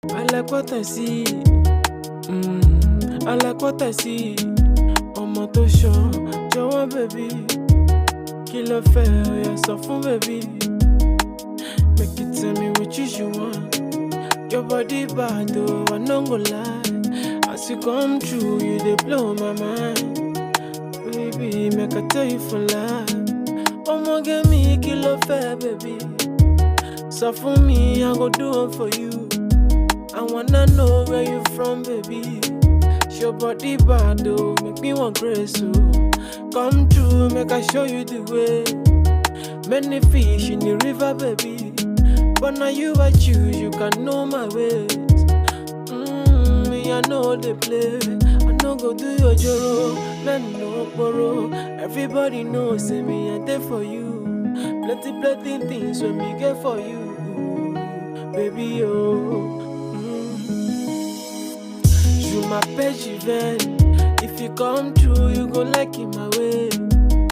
I like what I see. I like what I see. Ọmọ tó ṣan, jọ̀wọ́ baby. Kí ló fẹ́, ó yá sọ fún baby. Make you tell me what you want. Your body bad though, I no go lie. As you come through, you dey blow my mind. Baby, make I tell you for life. Ọmọ get me, kí ló fẹ́ baby. So for me, I go do it for you. I wanna know where you from, baby. Your body bad, though, make me want grace, so come true, make I show you the way. Many fish in the river, baby, but now you I choose, you can know my ways. Me I know they play, I know go do your joro, man no borrow. Everybody knows, say me I there for you. Plenty things when me get for you, baby, oh. You m'appelle, j'y vais. If you come true, you gon' like it my way.